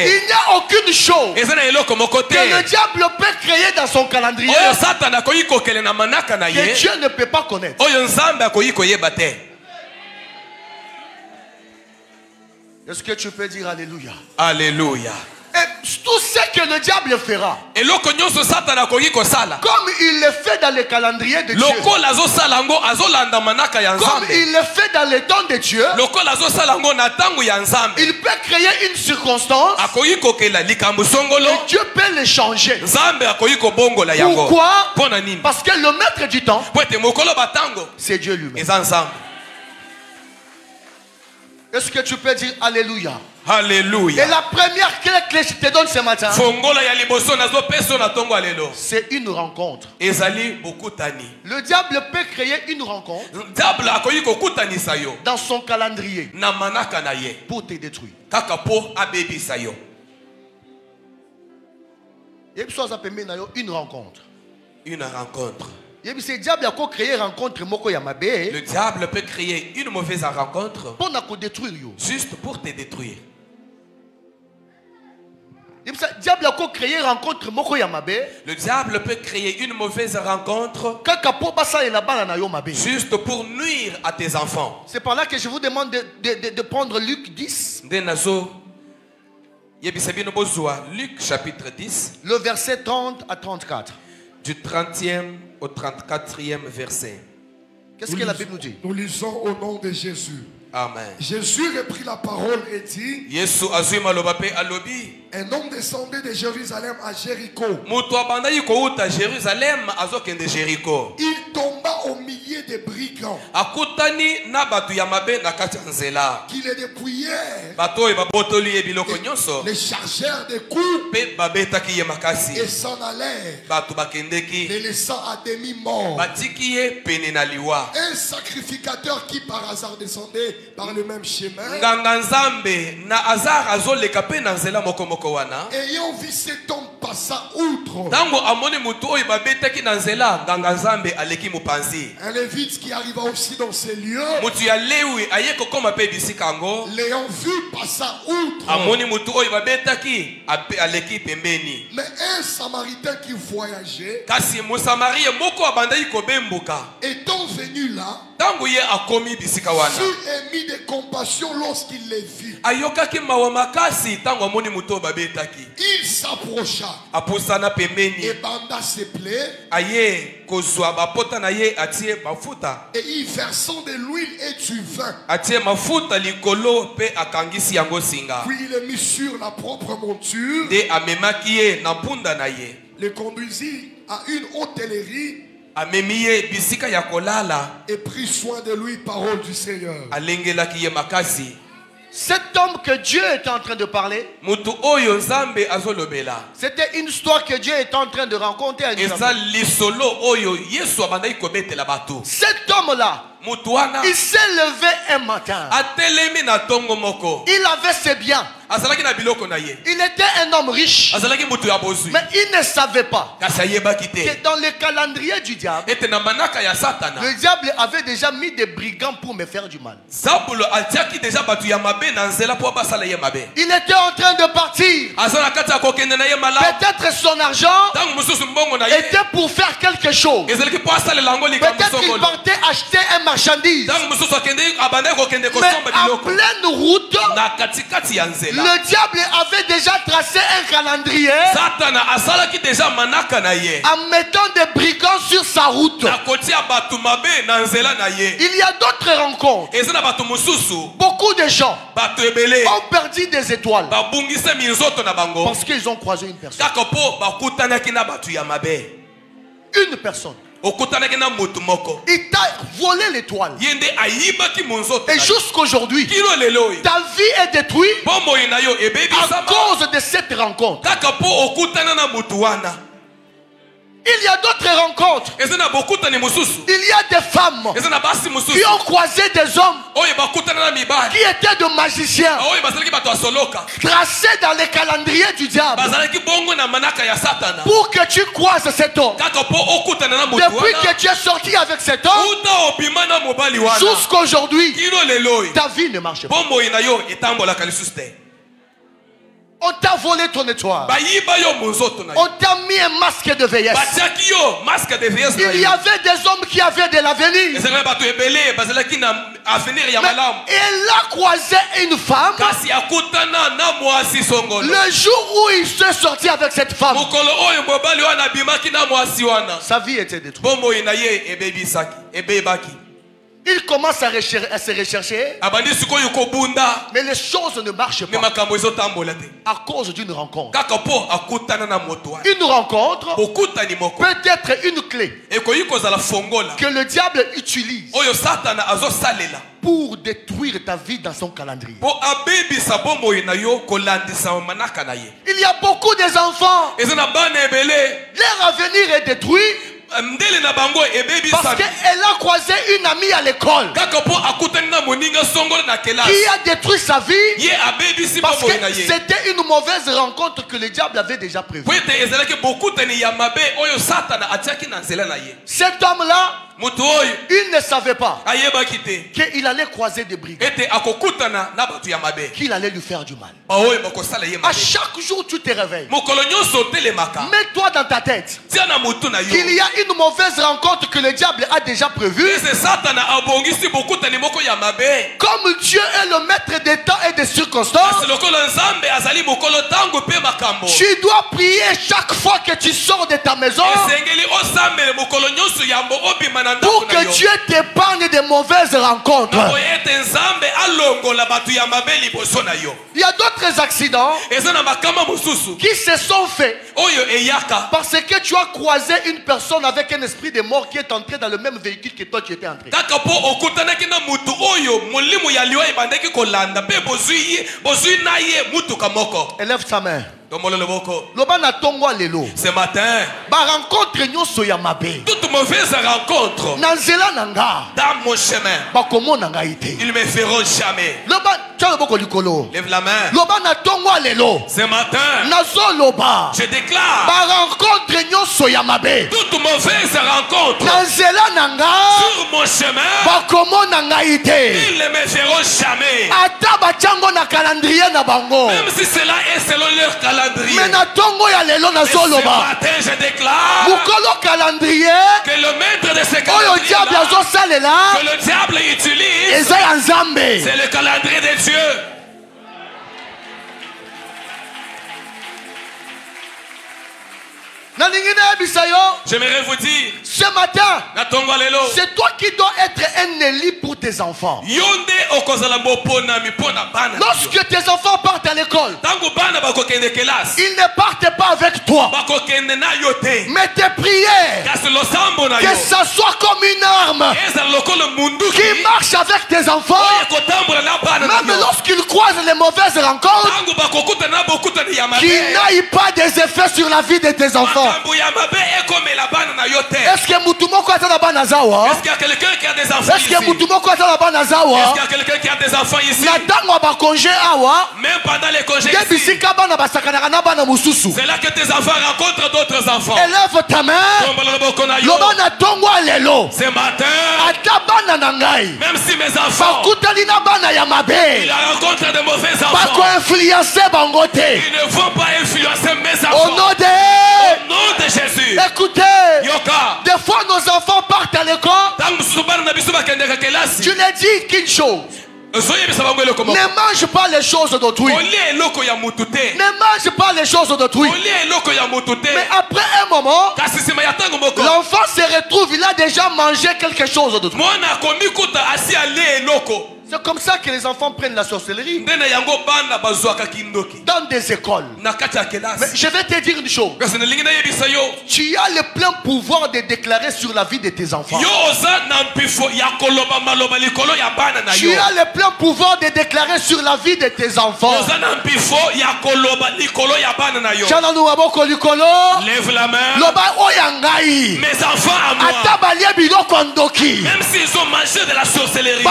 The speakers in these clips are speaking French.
Il n'y a aucune chose que le diable peut créer dans son calendrier que Dieu ne peut pas connaître. Est-ce que tu peux dire Alléluia? Alléluia. Et tout ce que le diable fera, comme il le fait dans le calendrier de Dieu, comme il le fait dans les temps de Dieu, il peut créer une circonstance et Dieu peut le changer. Pourquoi? Parce que le maître du temps, c'est Dieu lui-même. Est-ce que tu peux dire Alléluia? Alléluia. Et la première clé que je te donne ce matin, c'est une rencontre. Le diable peut créer une rencontre dans son calendrier pour te détruire. Une rencontre. Une rencontre. Le diable peut créer une mauvaise rencontre juste pour te détruire. Le diable peut créer une mauvaise rencontre juste pour nuire à tes enfants. C'est par là que je vous demande de prendre Luc 10. Luc chapitre 10. Le verset 30 à 34. Du 30e au 34e verset. Qu'est-ce que la Bible nous dit? Nous lisons au nom de Jésus. Amen. Jésus reprit la parole et dit: un homme descendait de Jérusalem à Jéricho. Il tomba au milieu des brigands qui le dépouillèrent, les chargèrent des coups et s'en allèrent, les laissant à demi-mort. Un sacrificateur qui par hasard descendait par le même chemin, ayant vu cet homme passa outre, un lévite qui arriva aussi dans ces lieux, l'ayant vu passa outre, mais un samaritain qui voyageait, étant venu là, fut émis de compassion lorsqu'il les vit. Il s'approcha et banda ses plaies, et y versant de l'huile et du vin, puis il le mit sur la propre monture, le conduisit à une hôtellerie et prit soin de lui, parole du Seigneur. Cet homme que Dieu est en train de parler, c'était une histoire que Dieu est en train de raconter à nous. Cet homme-là, il s'est levé un matin. Il avait ses biens. Il était un homme riche. Mais il ne savait pas que dans le calendrier du diable, le diable avait déjà mis des brigands pour me faire du mal. Il était en train de partir. Peut-être son argent était pour faire quelque chose. Peut-être qu'il partait acheter un marchandise. Mais en pleine route, le diable avait déjà tracé un calendrier en mettant des brigands sur sa route. Il y a d'autres rencontres. Beaucoup de gens ont perdu des étoiles parce qu'ils ont croisé une personne. Une personne. Il t'a volé l'étoile. Et jusqu'aujourd'hui, ta vie est détruite à cause de cette rencontre. Il y a d'autres rencontres. Il y a des femmes qui ont croisé des hommes qui étaient de magiciens, tracés dans les calendriers du diable, pour que tu croises cet homme. Depuis que tu es sorti avec cet homme, jusqu'à aujourd'hui, ta vie ne marche pas. On t'a volé ton étoile. On t'a mis un masque de vieillesse. Il y avait des hommes qui avaient de l'avenir. Mais elle a croisé une femme. Le jour où il s'est sorti avec cette femme, sa vie était détruite. Il commence à se rechercher. Mais les choses ne marchent pas. À cause d'une rencontre. Une rencontre peut être une clé que le diable utilise pour détruire ta vie dans son calendrier. Il y a beaucoup d'enfants. Leur avenir est détruit. Parce qu'elle a croisé une amie à l'école qui a détruit sa vie parce que c'était une mauvaise rencontre que le diable avait déjà prévue. Cet homme-là, il ne savait pas qu'il allait croiser des brigands, qu'il allait lui faire du mal. À chaque jour tu te réveilles, mets-toi dans ta tête qu'il y a une mauvaise rencontre que le diable a déjà prévue. Comme Dieu est le maître des temps et des circonstances, tu dois prier chaque fois que tu sors de ta maison pour que Dieu t'épargne des mauvaises rencontres. Il y a d'autres accidents qui se sont faits parce que tu as croisé une personne avec un esprit de mort qui est entré dans le même véhicule que toi tu étais entré. Élève ta main. Ce matin, toute mauvaise rencontre dans mon chemin, ils me feront jamais. Lève la main. Ce matin, je déclare toute mauvaise rencontre sur mon chemin, ils ne me feront jamais. Même si cela est selon leur calendrier. Mais ce matin, je déclare que le maître de ce calendrier que le diable utilise, c'est le calendrier de Dieu. J'aimerais vous dire ce matin, c'est toi qui dois être un élu pour tes enfants. Lorsque tes enfants partent à l'école, ils ne partent pas avec toi, mais tes prières, que ça soit comme une arme qui marche avec tes enfants. Même lorsqu'ils croisent les mauvaises rencontres, qui n'aillent pas des effets sur la vie de tes enfants. Est-ce que Moutoumoko a Est-ce qu'il y a quelqu'un qui a des enfants ici? Est-ce qu'il y a quelqu'un qui a des enfants ici? Même pendant les congés ici, c'est là que tes enfants rencontrent d'autres enfants. Élève ta main. Ce matin, même si mes enfants ils rencontrent de mauvais enfants, ils ne vont pas influencer mes enfants. Au nom de Jésus. Écoutez, des fois nos enfants partent à l'école. Tu ne dis qu'une chose. Ne mange pas les choses d'autrui. Ne mange pas les choses d'autrui. Mais après un moment, l'enfant se retrouve, il a déjà mangé quelque chose d'autrui. C'est comme ça que les enfants prennent la sorcellerie dans des écoles. Mais je vais te dire une chose. Tu as le plein pouvoir de déclarer sur la vie de tes enfants. Tu as le plein pouvoir de déclarer sur la vie de tes enfants. Lève la main. Mes enfants à moi, même s'ils ont mangé de la sorcellerie,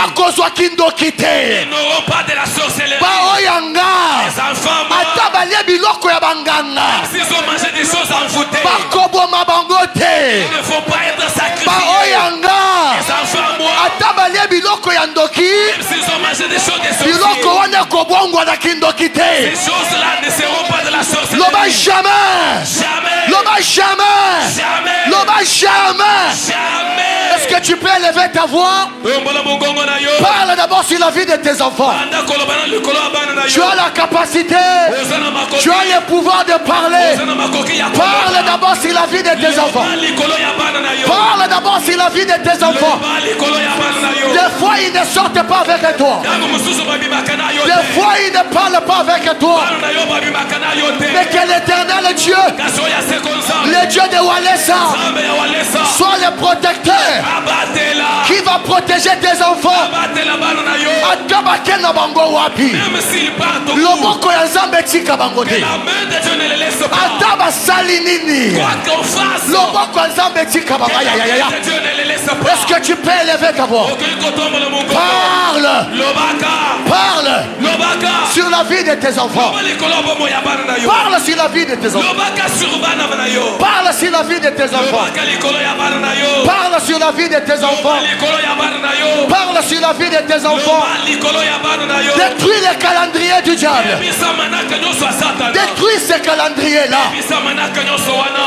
ils n'auront pas de la sorcellerie. Les enfants, moi, même s'ils ont mangé des choses envoûtées, ils ne vont pas être sacrifiés. Les enfants, moi, même s'ils ont mangé des choses de sorciers, ces choses-là ne seront jamais. Est-ce que tu peux élever ta voix? Parle d'abord sur la vie de tes enfants. Tu as la capacité, tu as le pouvoir de parler. Parle d'abord sur la vie de tes enfants. Parle d'abord sur la vie de tes enfants. Des fois ils ne sortent pas avec toi. Des fois ils ne parlent pas avec toi. Mais que l'éternel Dieu, le Dieu de Walesa, soit le protecteur qui va protéger tes enfants. Même s'il part au bout, la main de Dieu ne les laisse pas. Quoi qu'on fasse, la main de Dieu ne les laisse pas. Est-ce que tu peux élever ta voix? Parle sur la vie de tes enfants. Parle sur la vie de tes enfants. Parle sur la vie de tes enfants. Parle sur la vie de tes enfants. Parle sur la vie de tes enfants. Détruis le calendrier du diable. Détruis ce calendrier-là.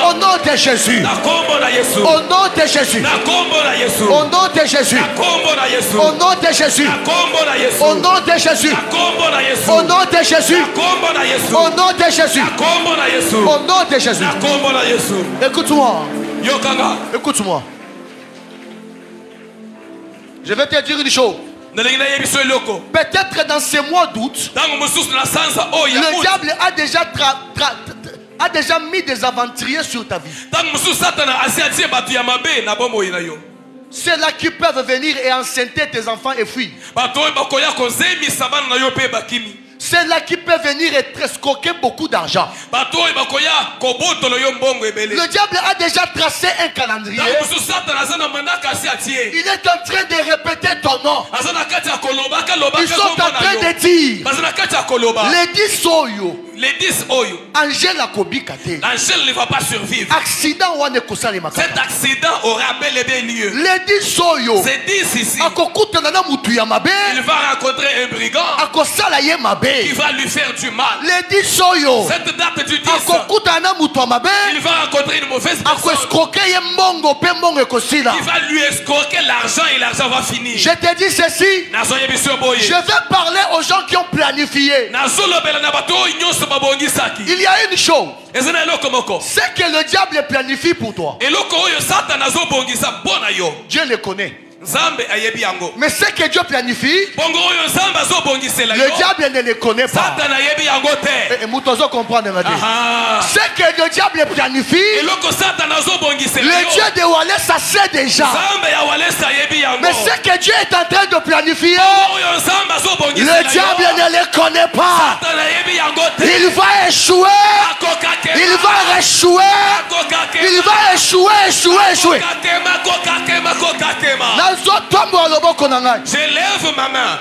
Au nom de Jésus. Au nom de Jésus. Au nom de Jésus. Au nom de Jésus. Au nom de Jésus. Au nom de Jésus. Au nom de Jésus. Au nom de Jésus. Écoute-moi. Écoute-moi. Je vais te dire une chose. Peut-être dans ces mois d'août, le diable a déjà mis des aventuriers sur ta vie. Ceux-là qui peuvent venir et enceinter tes enfants et fuir. Ceux-là qui peuvent venir et te escroquer beaucoup d'argent. Le diable a déjà tracé un calendrier. Il est en train de répéter ton nom. Ils sont en train de dire les 10 Soyo. Les 10 Oyo. Angèle Akobikate. Angèle ne va pas survivre. Accident Cet accident aura bel et bien lieu. Les 10 Soyo. Ces 10 ici. Il va rencontrer un brigand qui va lui faire du mal. Les 10 Soyo. Cette date du 10. Il va rencontrer une mauvaise personne qui va lui escroquer l'argent et l'argent va finir. Je te dis ceci. Je vais parler aux gens qui ont planifié. Il y a une chose. C'est que le diable planifie pour toi. Dieu le connaît. Mais ce que Dieu planifie, le diable ne le connaît pas. Ce que le diable planifie, le Dieu de Walesa sait déjà. Mais ce que Dieu est en train de planifier, le diable ne le connaît pas. Il va échouer. Il va échouer. Il va échouer. Je lève ma main.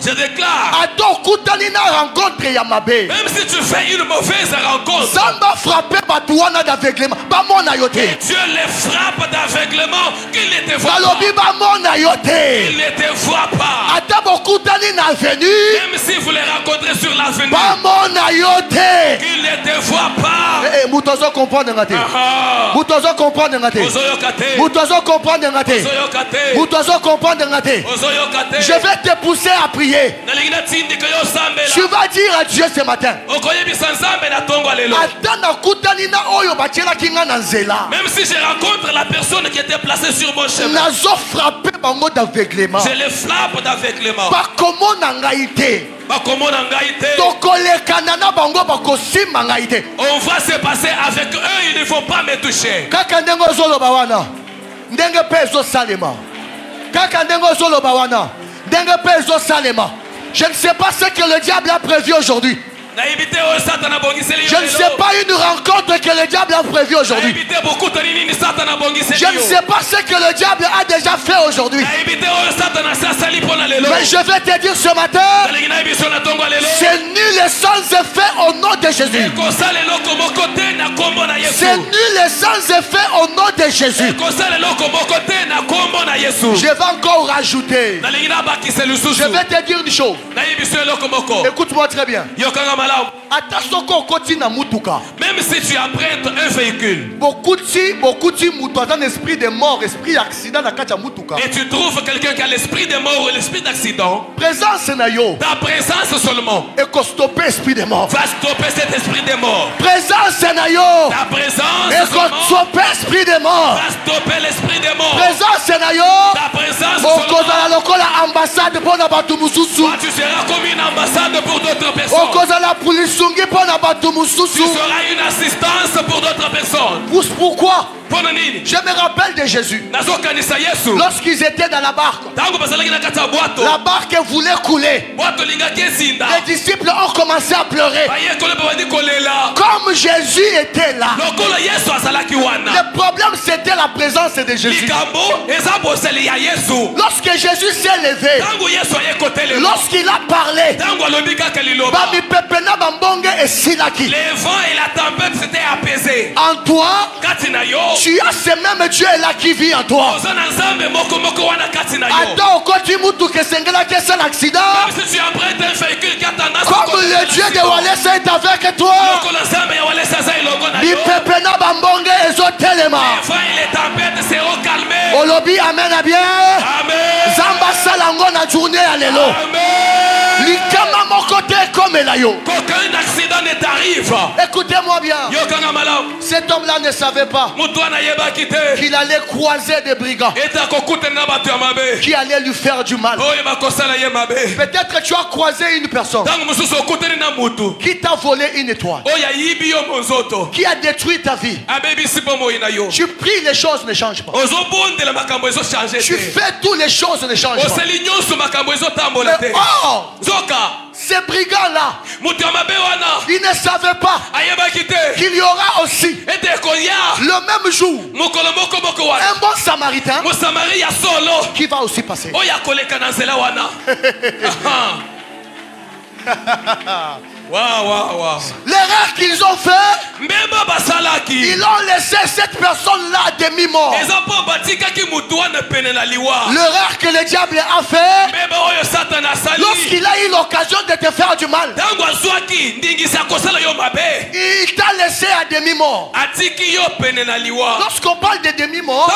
Je déclare. Même si tu fais une mauvaise rencontre, Dieu les frappe d'aveuglement qu'il ne te voit pas. Il ne te voit pas. Même si vous les rencontrez sur l'avenue, qu'il ne te voit pas. Je vais te pousser à prier. Tu vas dire à Dieu ce matin. Même si je rencontre la personne qui était placée sur mon chemin, je les frappe d'aveuglement. On va se passer avec eux, ils ne vont pas me toucher. Je ne sais pas ce que le diable a prévu aujourd'hui. Je ne sais pas une rencontre que le diable a prévue aujourd'hui. Je ne sais pas ce que le diable a déjà fait aujourd'hui. Mais je vais te dire ce matin, c'est nul et sans effet au nom de Jésus. C'est nul et sans effet au nom de Jésus. Je vais encore rajouter. Je vais te dire une chose. Écoute-moi très bien. Même si tu empruntes un véhicule beaucoup de esprit de mort, esprit d'accident. Et tu trouves quelqu'un qui a l'esprit de mort ou l'esprit d'accident, ta présence seulement va stopper cet esprit de mort. Ta présence stopper esprit de mort. va stopper l'esprit de mort. Ta présence seulement, ambassade pour toi, tu seras comme une ambassade pour d'autres personnes. Tu seras une assistance pour d'autres personnes. Pourquoi? Je me rappelle de Jésus. Lorsqu'ils étaient dans la barque, la barque voulait couler. Les disciples ont commencé à pleurer. Comme Jésus était là, le problème c'était la présence de Jésus. Lorsque Jésus s'est levé, lorsqu'il a parlé, les vents et la tempête s'étaient apaisés. En toi, tu as ce même Dieu là qui vit en toi. Comme le Dieu de Wallace est avec toi, les tempêtes seront calmées. Olobi amen à bien. Zamba salango na journée à l'élo. Likama mon côté comme elayo. Qu'aucun accident ne t'arrive. Écoutez-moi bien. Cet homme-là ne savait pas qu'il allait croiser des brigands qui allaient lui faire du mal. Peut-être que tu as croisé une personne qui t'a volé une étoile, qui a détruit ta vie. Tu pries, les choses ne changent pas. Tu fais toutes les choses ne changent pas. Mais ces brigands-là, ils ne savaient pas qu'il y aura aussi le même jour un bon samaritain qui va aussi passer. L'erreur qu'ils ont fait, ils ont laissé cette personne-là à demi-mort. L'erreur que le diable a fait, lorsqu'il a eu l'occasion de te faire du mal, il t'a laissé à demi-mort. Lorsqu'on parle de demi-mort,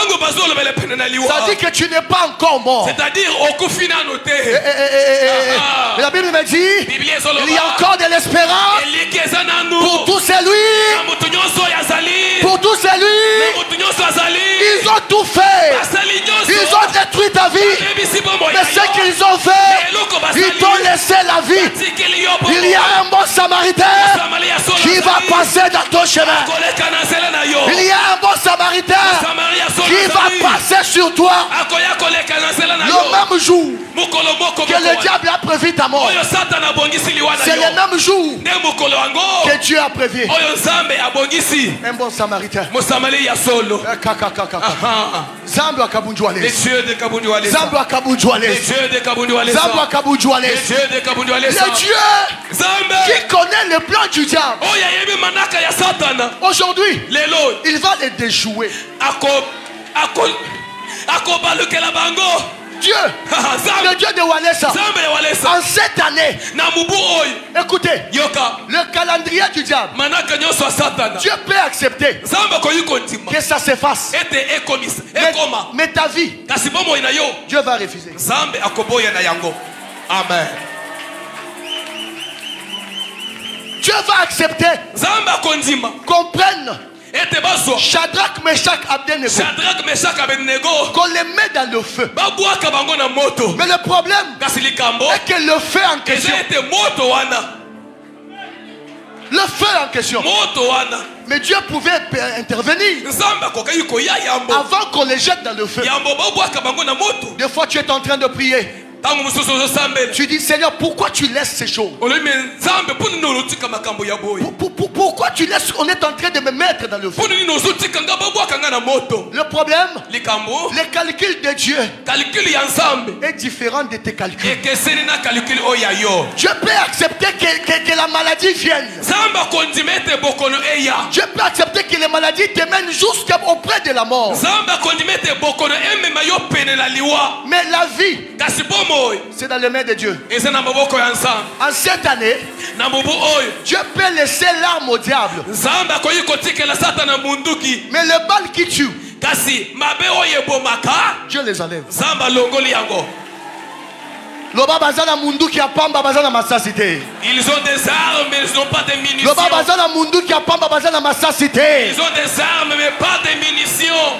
ça dit que tu n'es pas encore mort. C'est-à-dire la Bible me dit, il y a encore de l'espérance pour tous celui, ils ont tout fait, ils ont détruit ta vie, mais ce qu'ils ont fait, ils t'ont laissé la vie. Il y a un bon samaritain qui va passer dans ton chemin. Il y a un bon samaritain qui va passer sur toi le même jour que le diable a prévu ta mort. C'est le même jour que Dieu a prévu. Un bon samaritain. Zambo akabunjwale. Zambo akabunjwale. Zambo akabunjwale. Le Dieu qui connaît le plan du diable. Aujourd'hui, il va les déjouer. Dieu, le Dieu de Walesa, en cette année, écoutez, le calendrier du diable, Dieu peut accepter que ça s'efface, mais ta vie, Dieu va refuser. Amen. Dieu va accepter qu'on prenne Shadrach, Meshach, Abednego, qu'on les met dans le feu. Mais le problème est que le feu en question, mais Dieu pouvait intervenir avant qu'on les jette dans le feu. Des fois tu es en train de prier, Tu dis, Seigneur, pourquoi tu laisses ces choses? Pourquoi tu laisses qu'on est en train de me mettre dans le feu? Le problème, les calculs de Dieu est différent de tes calculs. Dieu peut accepter que la maladie vienne. Dieu peut accepter que les maladies te mènent jusqu'auprès de la mort. Mais la vie, c'est dans les mains de Dieu. En cette année, Dieu peut laisser l'arme au diable. Mais le bal qui tue, Dieu les enlève. Ils ont des armes mais ils n'ont pas de munitions. Ils ont des armes mais pas de munitions.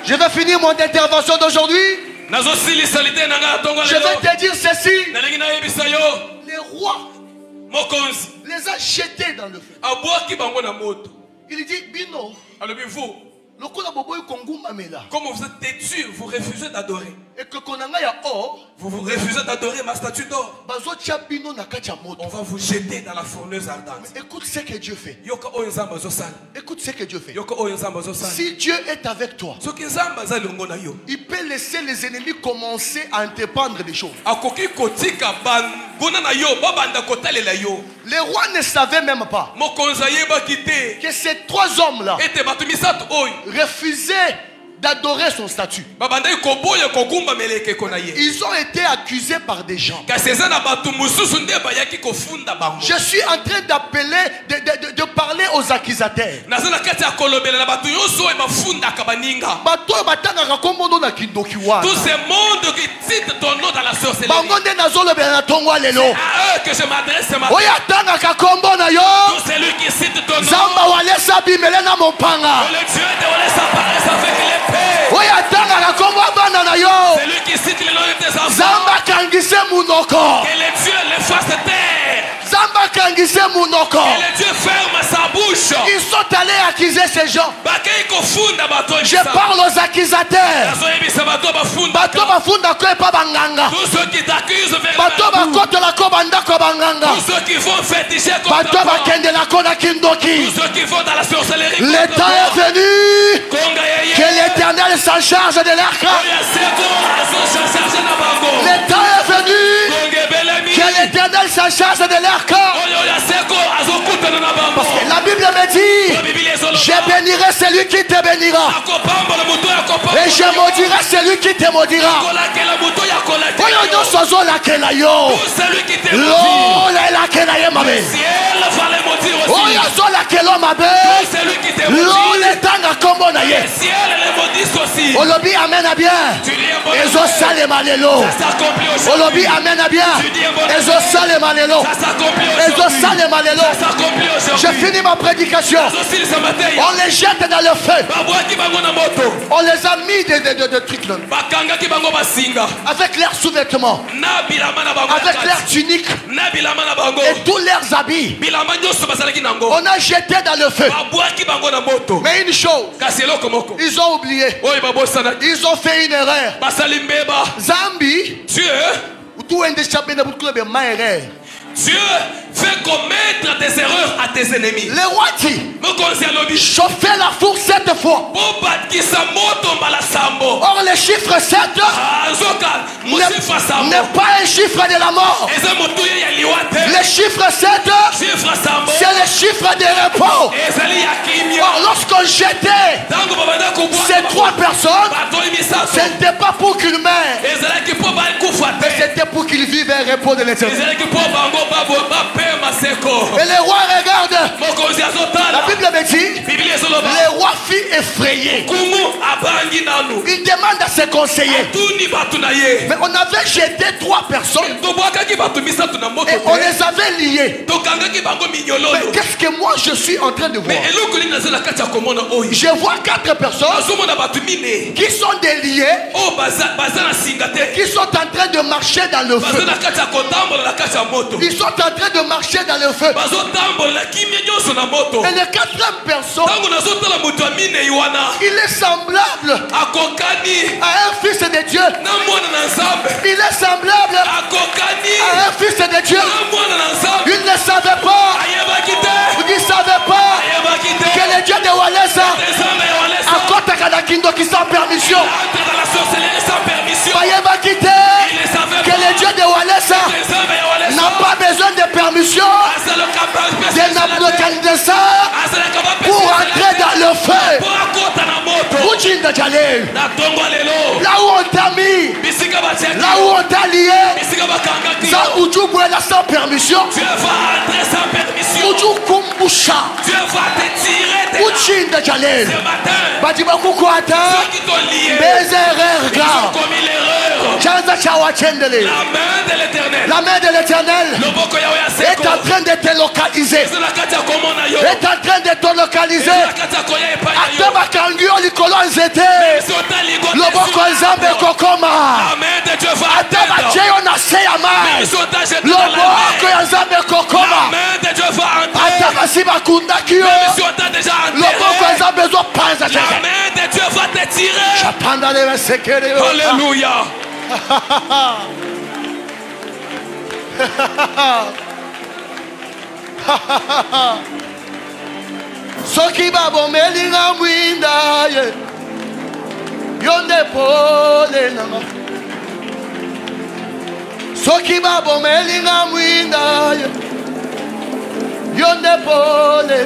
Je vais finir mon intervention d'aujourd'hui. Je vais te dire ceci. Les rois les a jetés dans le feu. Il dit Bino. Comme vous êtes têtu, vous refusez d'adorer. Et que vous refusez d'adorer ma statue d'or. On va vous jeter dans la fourneuse ardente. Écoute ce que Dieu fait. Écoute ce que Dieu fait. Si Dieu est avec toi, il peut laisser les ennemis commencer à entreprendre des choses. Les rois ne savaient même pas que ces trois hommes-là refusaient d'adorer son statut. Ils ont été accusés par des gens. Je suis en train d'appeler, de parler aux accusateurs. Tout ce monde qui cite ton nom dans la sorcellerie, c'est à eux que je m'adresse ce matin. Tout celui qui cite ton nom, le Dieu de Walesa apparaisse avec les celui qui cite le nom de tes enfants, que le Dieu les fasse taire, que le Dieu ferme sa bouche. Ils sont allés accuser ces gens. Je parle aux accusateurs. Tous ceux qui t'accusent vers tous ceux qui vont féticher contre toi, tous ceux qui vont dans la sorcellerie. Le temps est venu que l'Éternel s'en charge de leur cas. Le temps est venu que l'Éternel s'en charge de leur cas. Parce que la Bible me dit, je bénirai celui qui te bénira et je maudirai celui qui te maudira. Celui qui te Olobi amène à bien. Ezo sale malelo. Olobi amène à bien. Ezo sale malelo. Ezo sale malelo. Je finis ma prédication. On les jette dans le feu. On les a mis de trucs là. Avec leurs sous-vêtements, avec leurs tuniques et tous leurs habits. On a jeté dans le feu. Mais une chose, ils ont oublié. Ils ont fait une erreur. Zambi, Dieu fait commettre des erreurs à tes ennemis. Le roi dit, chauffez la fourche 7 fois. Or le chiffre 7 n'est pas un chiffre de la mort. Le chiffre 7, c'est le chiffre de repos. Or lorsqu'on jetait ces 3 personnes, ce n'était pas pour qu'ils meurent, mais c'était pour qu'ils vivent un repos de l'éternité. Et le roi regarde. La Bible me dit, le roi fut effrayé. Il demande à ses conseillers. Mais on avait jeté 3 personnes et on les avait liés. Mais qu'est-ce que moi je suis en train de voir? Je vois 4 personnes qui sont déliées, qui sont en train de marcher dans le feu. Ils sont en train de marcher marchaient dans le feu. Et le quatrième personne, il est semblable à un fils de Dieu. Il est semblable à un fils de Dieu. Il ne savait pas, il ne savait pas que le Dieu de Walesa a côté Kanakindo qui sans permission. Que le Dieu de Walesa n'a pas besoin de permission de Nabucodonosor pour entrer dans le feu. Là où on t'a mis, là où on t'a lié, sans permission, tu vas entrer sans permission. Tu vas te tirer de là. Ce matin, ceux qui t'ont lié, ils ont commis l'erreur. La main de l'Éternel est en train de te localiser. Est en train de te localiser. Alléluia. Soki babo melinga mwinda ye yonde pole nanga. Soki babo melinga mwinda ye yonde pole.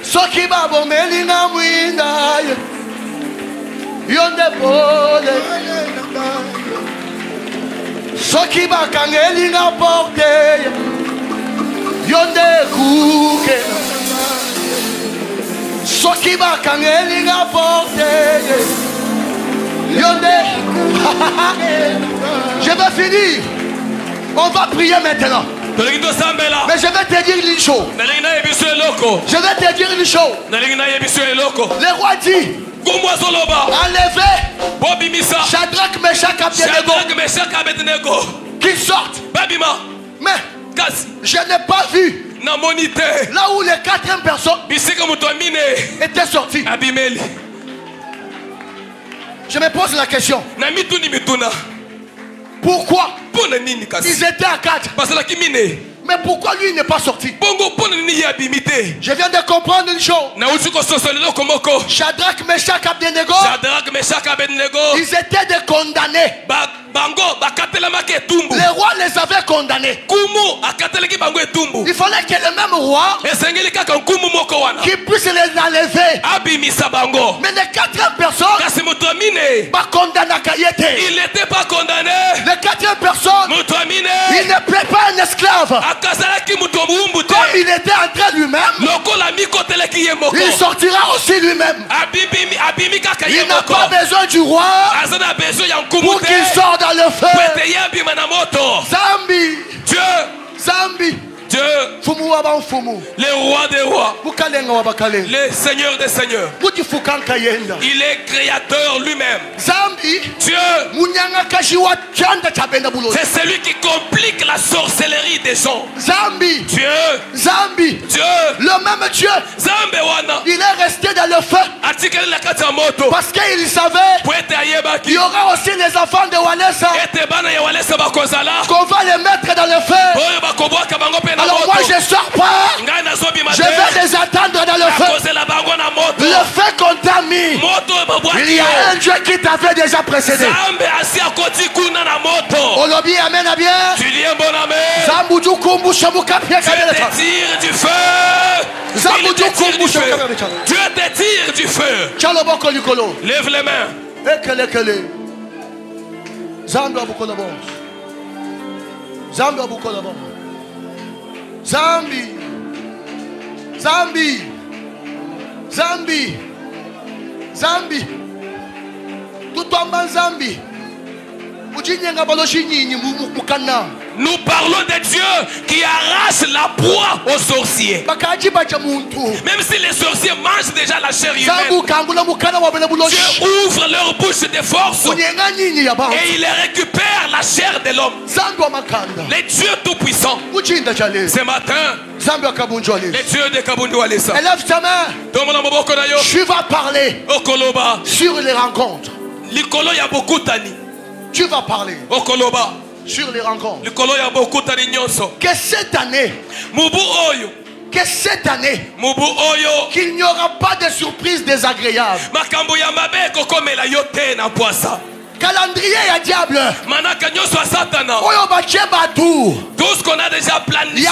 Soki babo melinga mwinda ye yonde pole. Soki bakangelinga porte yonde kuke. Soki bakangelinga porte yonde. Je vais finir. On va prier maintenant. Mais je vais te dire une chose. Je vais te dire une chose. Le roi dit: enlevez Shadrach, Meshach, Abednego, qu'ils sortent. Mais je n'ai pas vu là où les 4 personnes étaient sorties. Je me pose la question: pourquoi ils étaient à 4? Mais pourquoi lui n'est pas sorti? Je viens de comprendre une chose. Shadrach, Meshach, Abednego, ils étaient des condamnés. Les rois les avaient condamnés. Il fallait que le même roi qui puisse les enlever. Mais les 4 personnes, il n'était pas condamné. Les 4 personnes, il ne plaît pas un esclave. Comme il était entré lui-même, il sortira aussi lui-même. Il n'a pas besoin du roi pour qu'il sorte dans le feu. Zambi, Zambi, Dieu, le roi des rois, le seigneur des seigneurs, il est créateur lui-même. Dieu, c'est celui qui complique la sorcellerie des gens. Dieu, le même Dieu, il est resté dans le feu parce qu'il savait qu'il y aura aussi les enfants de Walesa qu'on va les mettre dans le feu. Alors moi je sors pas, je vais les attendre dans le feu. Le feu qu'on t'a mis, il y a un Dieu qui t'avait déjà précédé. Olobi amen à bien. Zambudu kumbu shamuka pia kabela. Dieu te tire du feu. Dieu te tire du feu. Lève les mains. Zambi abukolabo. Zambi abukolabo. Zambi. Zambi. Zambi. Zambi. Tout en bas Zambi. Nous parlons de Dieu qui arrache la proie aux sorciers. Même si les sorciers mangent déjà la chair humaine, Dieu ouvre leur bouche de force et il récupère la chair de l'homme. Les dieux tout-puissants. Ce matin, les dieux de Kabundu Alessa. Élève ta main. Tu vas parler sur les rencontres. Tu vas parler sur les rencontres. Que cette année, qu'il n'y aura pas de surprises désagréables. Calendrier à diable. Tout ce qu'on a déjà planifié.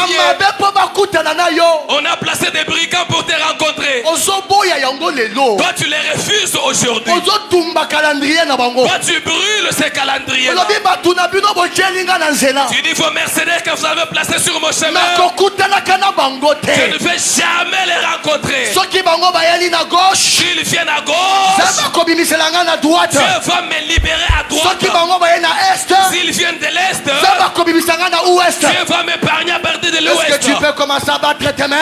On a placé des brigands pour te rencontrer. Toi tu les refuses aujourd'hui. Toi tu brûles ces calendriers. Tu dis vos mercenaires que vous avez placés sur mon chemin, je ne vais jamais les rencontrer. S'ils viennent à gauche, Dieu va me libérer à droite. S'ils viennent de l'est, Dieu va m'épargner à partir de l'ouest. Est-ce que tu peux commencer à battre tes mains?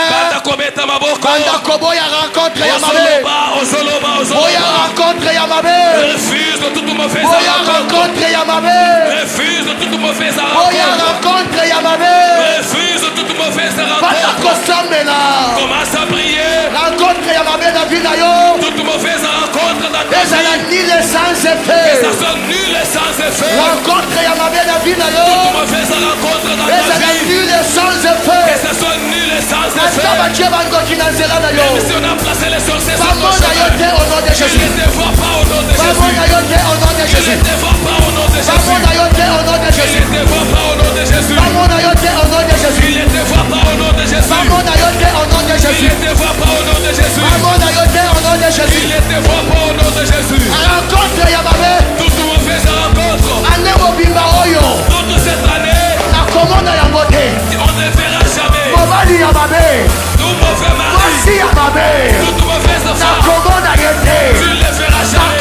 Rencontre Yamabe. Refuse toute mauvaise rencontre. Refuse toute mauvaise rencontre Yamabe. Refuse toute mauvaise rencontre. Commence à prier. Rencontre Yamabe na vie na yo. Toute mauvaise rencontre dans ta vie. Ça soit nul et sans effet. Ça soit nul et sans effet. Rencontre Yamabe na vie na yo. Toute mauvaise rencontre dans ta vie. Ça soit nul et sans effet. Que ça soit nul et sans effet. Même si on a placé les sorciers sur mon chemin, je ne te vois pas au nom de Jésus. Je ne te vois pas au nom de Jésus. Je ne te vois pas au nom de Jésus. Je ne te vois pas au nom de Jésus. Je ne te vois pas au nom de Jésus. Je ne te vois pas au nom de Jésus. Rencontre Yamabe. Toute mauvaise rencontre. Toute cette année. On ne verra jamais. Tout mauvais mari. Toute mauvaise femme. Tu ne le verras jamais. Je ne le verrai jamais.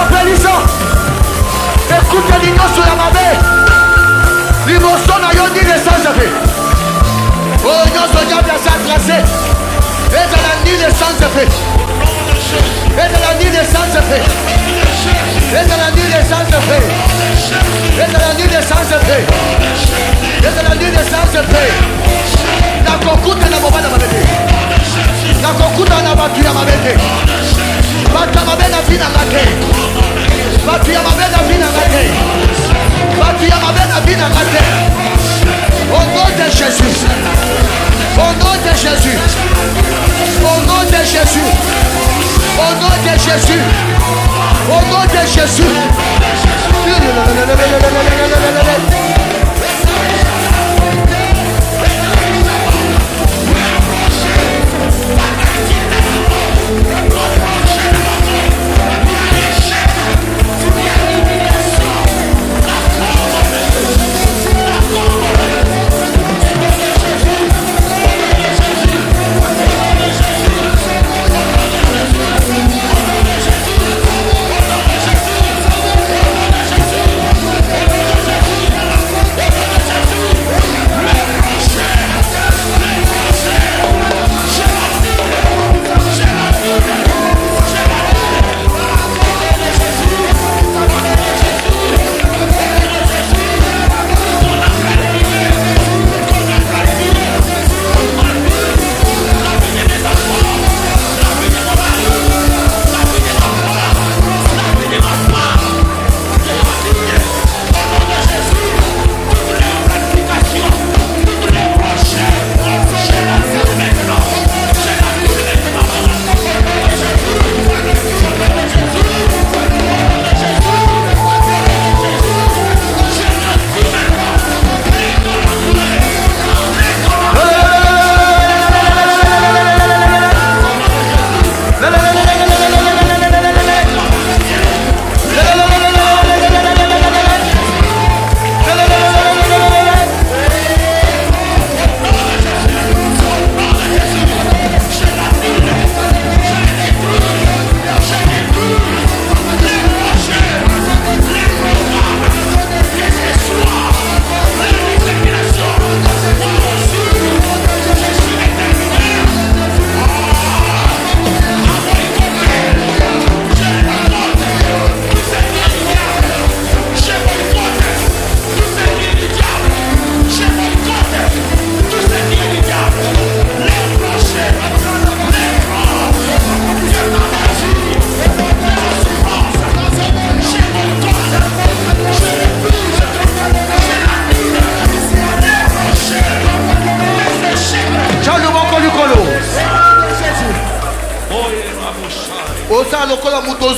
Pélissa. Écoute l'union sur Yamabe. L'imotion n'a rien dit de sans effet. Oh, l'union sur diable a tracé. Et dans la nuit de sans effet. Et dans la nuit de sans effet. Et dans la nuit de sans effet. Et dans la nuit de sans effet. Et dans la nuit de sans effet. La cocoute n'a pas de bébé. La cocoute n'a pas de bébé. Batamabe na vie na ngate. Batamabe na vie na ngate. Batamabe na vie na ngate. Au nom de Jésus. Au nom de Jésus. Au nom de Jésus. Au nom de Jésus. Au nom de Jésus.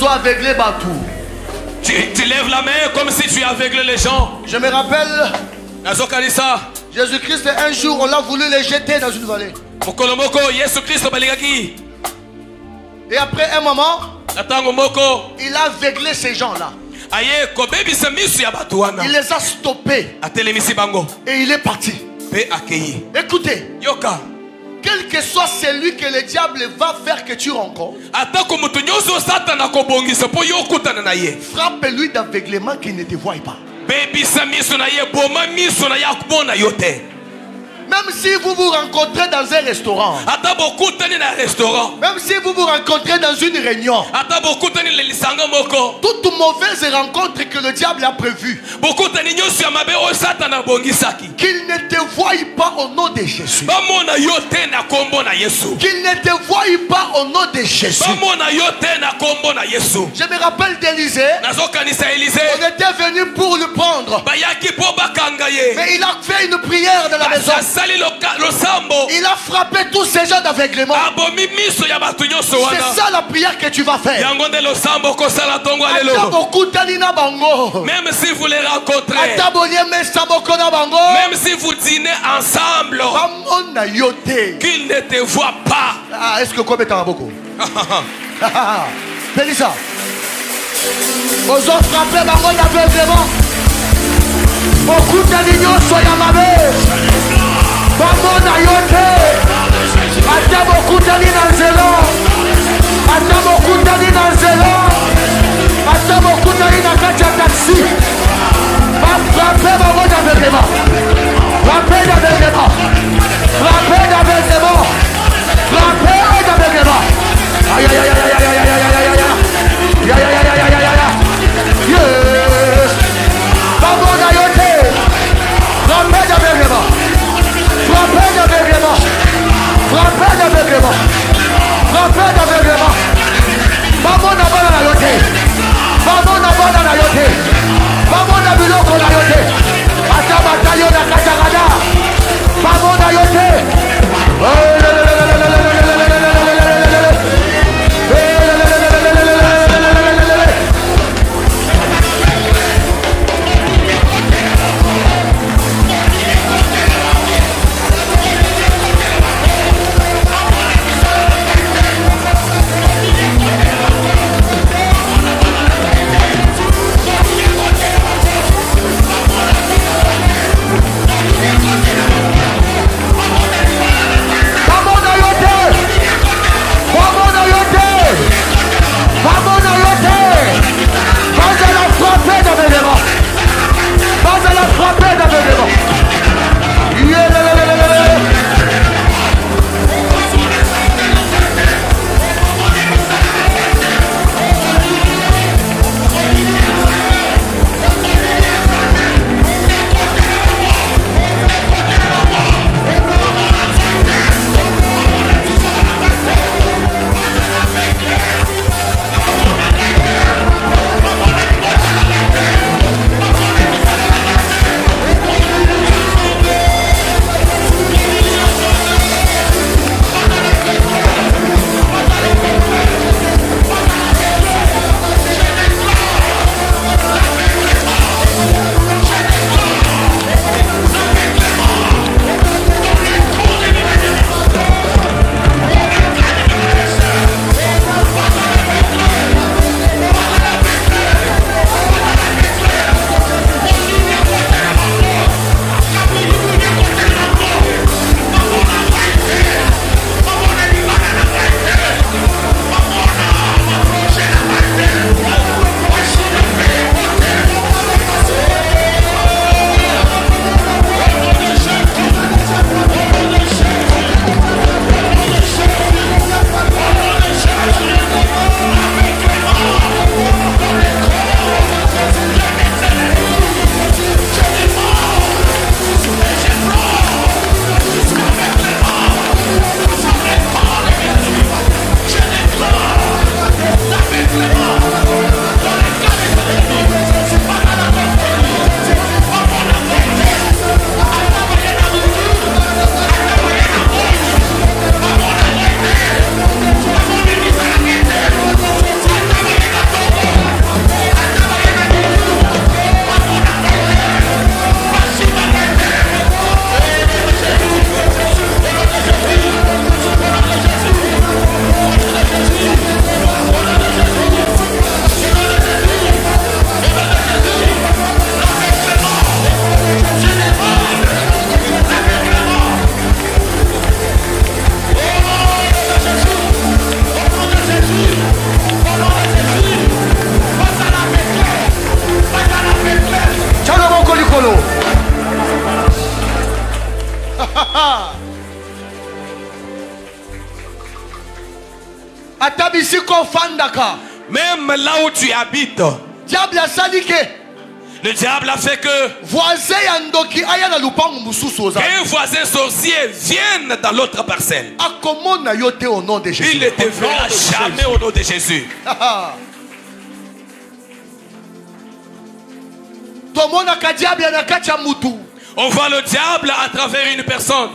aveuglé Batou. Tu lèves la main comme si tu aveugles les gens. Je me rappelle, Nazokanisa. Jésus-Christ, un jour, on a voulu les jeter dans une vallée. Et après un moment, il a aveuglé ces gens-là. Il les a stoppés. Et il est parti. Écoutez, quel que soit celui que le diable va faire que tu rencontres, frappe-lui d'aveuglement qu'il ne te voie pas. Même si vous vous rencontrez dans un restaurant, même si vous vous rencontrez dans une réunion, toute mauvaise rencontre que le diable a prévue, qu'il ne te voie pas au nom de Jésus, qu'il ne te voie pas au nom de Jésus. Je me rappelle d'Élisée, on était venu pour le prendre, mais il a fait une prière de la maison. Il a frappé tous ces gens d'aveuglement. C'est ça la prière que tu vas faire. Même si vous les rencontrez, même si vous dînez ensemble, qu'ils ne te voient pas. Est-ce que quoi est beaucoup? Fais ça. Aux autres frappés d'aveuglement. Beaucoup d'animaux soient à ma mère. Bamona yote, ata bokutani na nzelo, ata bokutani na nzelo, ata bokutani na kati ya taxi. Frappez bango d'aveuglement, frappez d'aveuglement, frappez d'aveuglement, frappez d'aveuglement. Aïe aïe aïe aïe aïe aïe aïe aïe aïe aïe aïe aïe aïe aïe. Yes. Bamona yote, frappez d'aveuglement. Frappez d'aveuglement. Frappez d'aveuglement. Frappez d'aveuglement. Maman n'a pas la yoté. Maman n'a pas la yoté. Maman n'a biloko la yoté. Atabatayo na katarada. Maman n'a yoté. Même là où tu habites. Le diable a fait que un voisin sorcier vienne dans l'autre parcelle. Il ne te verra jamais au nom de Jésus. On voit le diable à travers une personne.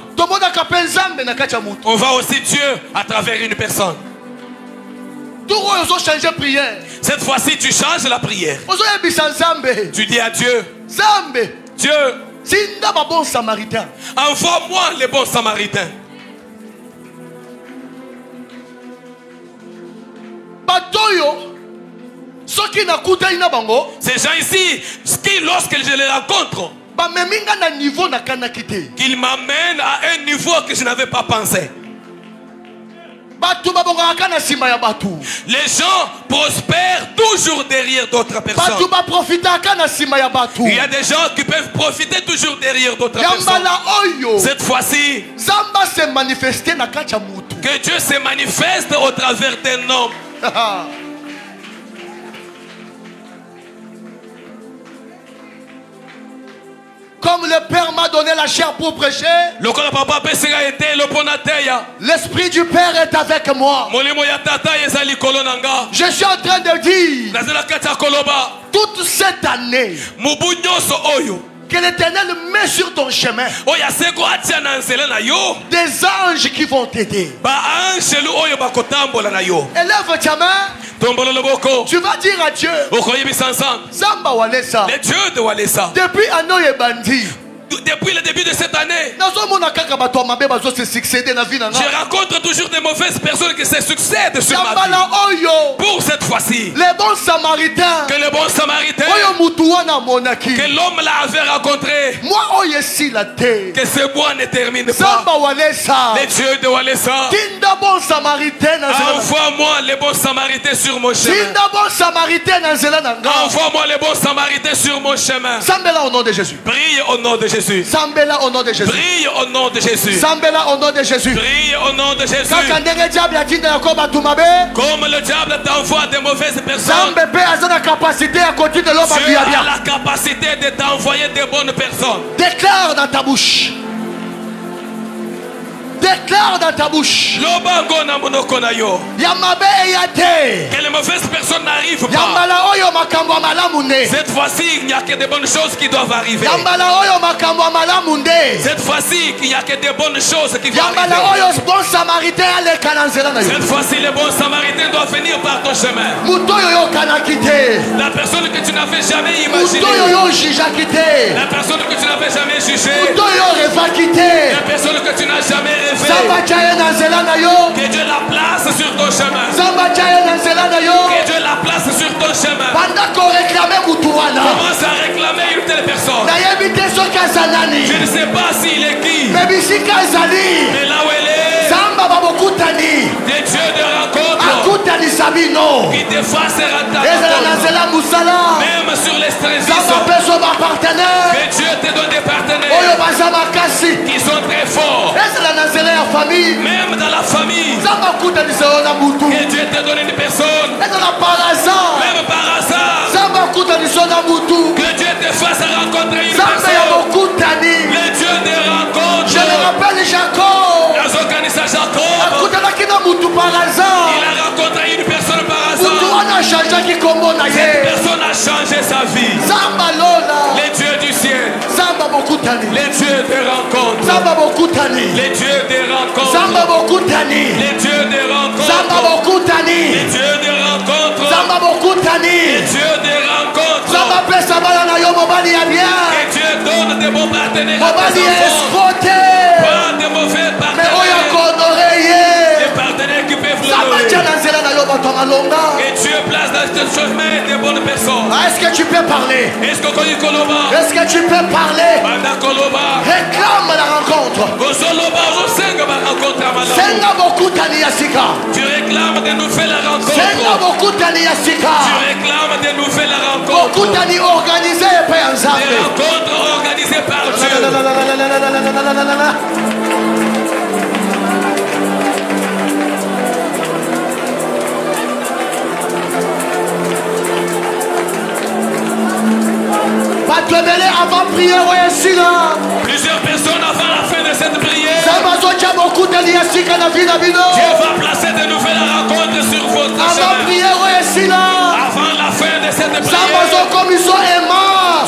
On voit aussi Dieu à travers une personne. Cette fois-ci, tu changes la prière. Tu dis à Dieu, Dieu, envoie-moi les bons samaritains. Ces gens ici, lorsque je les rencontre, qu'ils m'amènent à un niveau que je n'avais pas pensé. Les gens prospèrent toujours derrière d'autres personnes. Il y a des gens qui peuvent profiter toujours derrière d'autres personnes. Cette fois-ci, que Dieu se manifeste au travers d'un homme. Comme le Père m'a donné la chair pour prêcher, l'Esprit du Père est avec moi. Je suis en train de dire, toute cette année, que l'Éternel met sur ton chemin des anges qui vont t'aider. Élève ta main. Tu vas dire à Dieu, Zamba Walesa, les dieux de Walesa, depuis Ano et Bandi, depuis le début de cette année, je rencontre toujours des mauvaises personnes qui se succèdent sur ma vie. Pour cette fois-ci, les bons samaritains, que le bon samaritain, que l'homme l'avait rencontré, que ce bois ne termine pas. Les dieux de Walesa, envoie-moi les bons samaritains sur mon chemin. Envoie-moi les bons samaritains sur mon chemin. Au nom de Jésus. Prie au nom de Jésus. Sambela au nom de Jésus. Brille au nom de Jésus. Sambela au nom de Jésus. Brille au nom de Jésus. Comme le diable t'envoie de mauvaises personnes, Dieu a la capacité de t'envoyer de bonnes personnes. Déclare dans ta bouche. Déclare dans ta bouche. Que les mauvaises personnes n'arrivent pas. Cette fois-ci, il n'y a que de bonnes choses qui doivent arriver. Cette fois-ci, il n'y a que de bonnes choses qui vont arriver. Cette fois-ci, les bons samaritains doivent venir par ton chemin. La personne que tu n'avais jamais imaginée. La personne que tu n'avais jamais jugée. La personne que tu n'as jamais rêvé. Que Dieu la place sur ton chemin. Que Dieu la place sur ton chemin. Commence à réclamer une telle personne. Je ne sais pas s'il est qui. Mais là où elle est, des dieux de rencontre qui te fassent même sur les stress. Que Dieu te donne des partenaires qui sont très forts. Même dans la famille. Que Dieu te donne une personne. Même par hasard. Que Dieu te fasse rencontrer une personne. Les dieux de rencontre. Je le rappelle Jacob. Il a rencontré une personne par hasard. Cette personne a changé sa vie. Les dieux du ciel. Les dieux de rencontre. Les dieux de rencontre. Les dieux de rencontre. Les dieux de rencontre. Les dieux de rencontre. Que Dieu donne de bons partenaires à tes enfants. Pas de mauvais partenaires. Des partenaires qui peuvent l'honorer. Que Dieu place dans ce chemin des bonnes personnes. Est-ce que tu peux parler? Est-ce que tu peux parler? Réclame la rencontre. Tu réclames de nous faire la rencontre. Tu réclames de nous faire la rencontre. Des rencontres organisées par Dieu. avant prière plusieurs personnes avant la fin de cette prière. Dieu va placer de nouvelles rencontres sur votre chemin. Avant la fin de cette prière,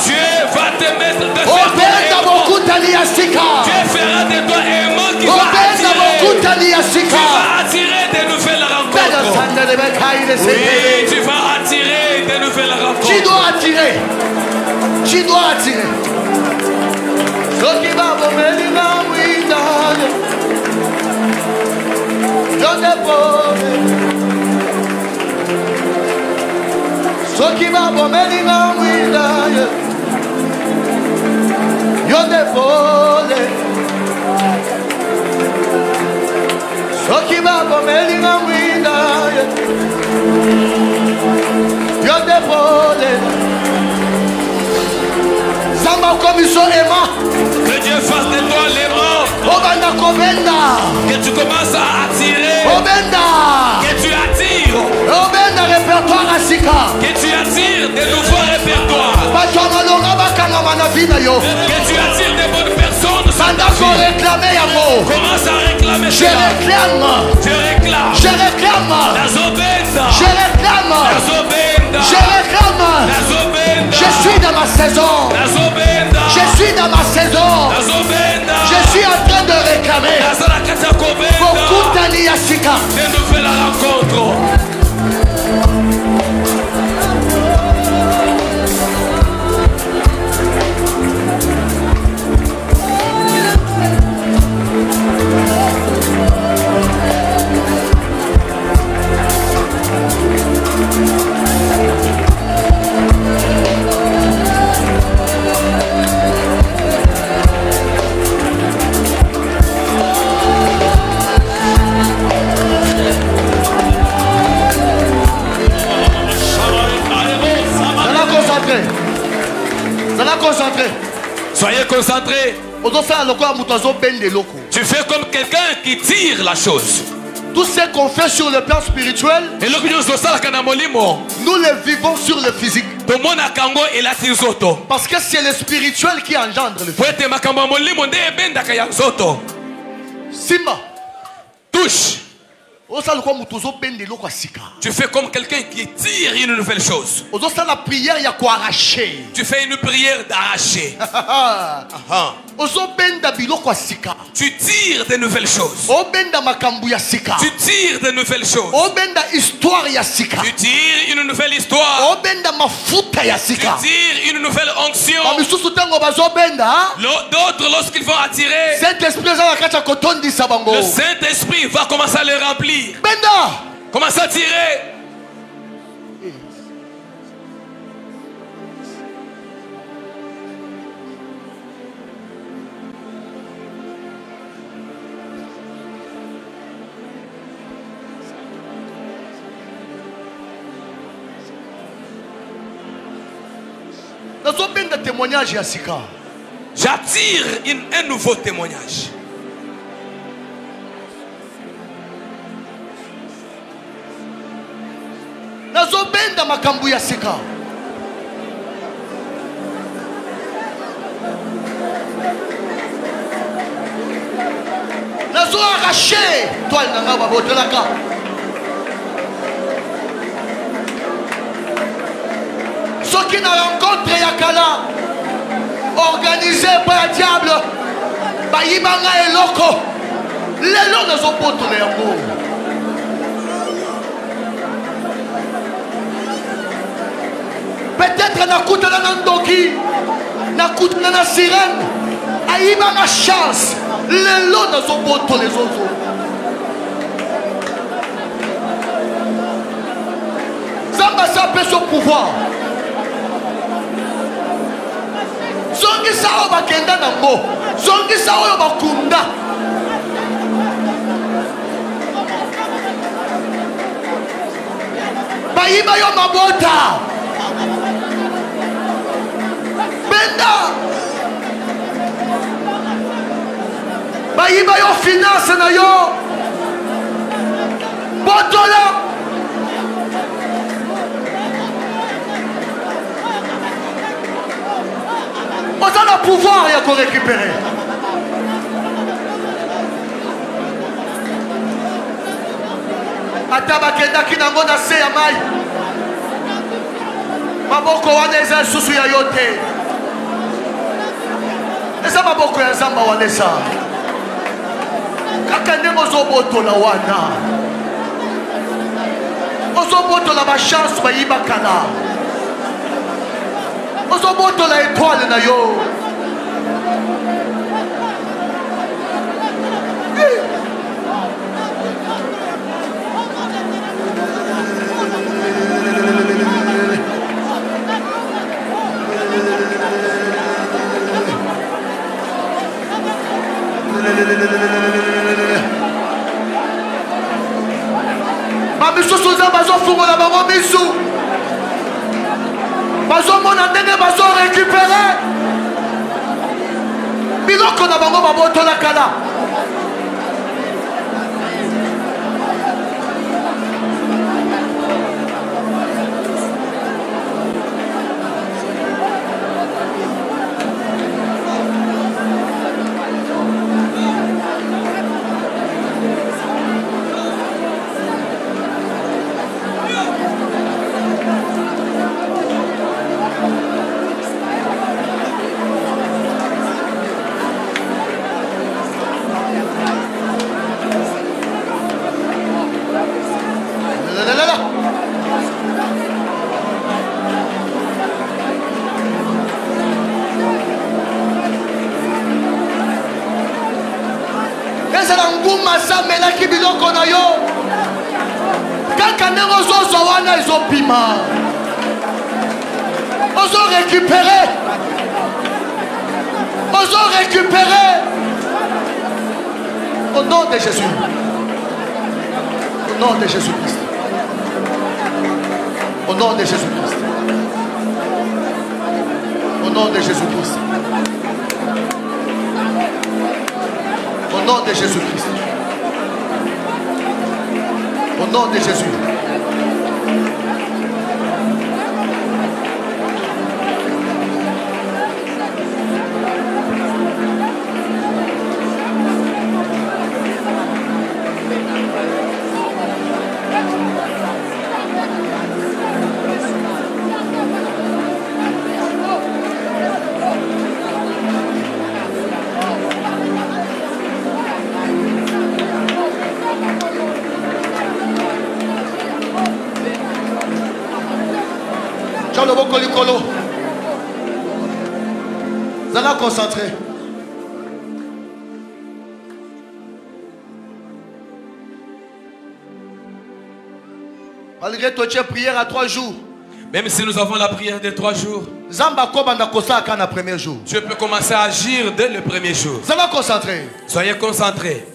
Dieu va te mettre de faire Dieu fera de toi aimant qui va attirer de nouvelles rencontres. Oui, tu vas attirer de nouvelles rencontres. Tu dois attirer. Tu dois attirer. Que Dieu fasse de toi l'aimant. Que tu commences à attirer. Que tu attires. Que tu attires de nouveaux répertoires. Que tu attires des bonnes personnes. Commence à réclamer je réclame. Je réclame. Je réclame. La zobenda. Je réclame. La zobenda. Je réclame. La zobenda. Je suis dans ma saison. La zobenda. Je suis dans ma saison. La zobenda. Je suis en train de réclamer. Beaucoup d'Aniasika. De nouvelles rencontres. Soyez concentrés. Tu fais comme quelqu'un qui tire la chose. Tout ce qu'on fait sur le plan spirituel, nous le vivons sur le physique. Parce que c'est le spirituel qui engendre le physique. Simba, touche. Tu fais comme quelqu'un qui tire une nouvelle chose. Tu fais une prière d'arracher. Tu tires de nouvelles choses. Tu tires de nouvelles choses. Tu tires une nouvelle histoire. Tu tires une nouvelle onction. D'autres, lorsqu'ils vont attirer, le Saint-Esprit va commencer à les remplir. Commence à tirer. J'attire un nouveau témoignage. nazobenda makambo ya sika. Nazo arraché toile nanga babotelaka. Soki na rencontre ya kala organisé par le diable bayibanga eloko lelo nazopotola yango. Peut-être nakutana na ndoki, nakutana na sirène, ayiba na chance, lelo nazoboto les autres. Zamba sa peut son pouvoir. Zongi sa oba kenda na mo, zongi sa oba kunda. Bayiba yo mabota. Bayiba yo finance na yo botola pouvoir à récupérer. Atabakendaki nango na se ya mai. Maboko wana eza susu ya yote. Eza maboko ya Nzamba wana eza. Kaka ndenge ozobotola wana. Ozobotola ba chance bayibakana. Ozobotola étoile na yo. Bamisusu za bazofungola bango misu. Bazomona ndenge bazo récupérer biloko na bango babotola kala. Melaki biloko na yo kaka ndenge ozozwa wana ezopima ozo récupérer au nom de Jésus, au nom de Jésus-Christ, au nom de Jésus-Christ, au nom de Jésus-Christ, au nom de Jésus-Christ. Au nom de Jésus. Vous allez concentrer. Malgré toi, tu as prière à 3 jours. Même si nous avons la prière de 3 jours, Dieu peut commencer à agir dès le premier jour. Vous allez concentrer. Soyez concentrés.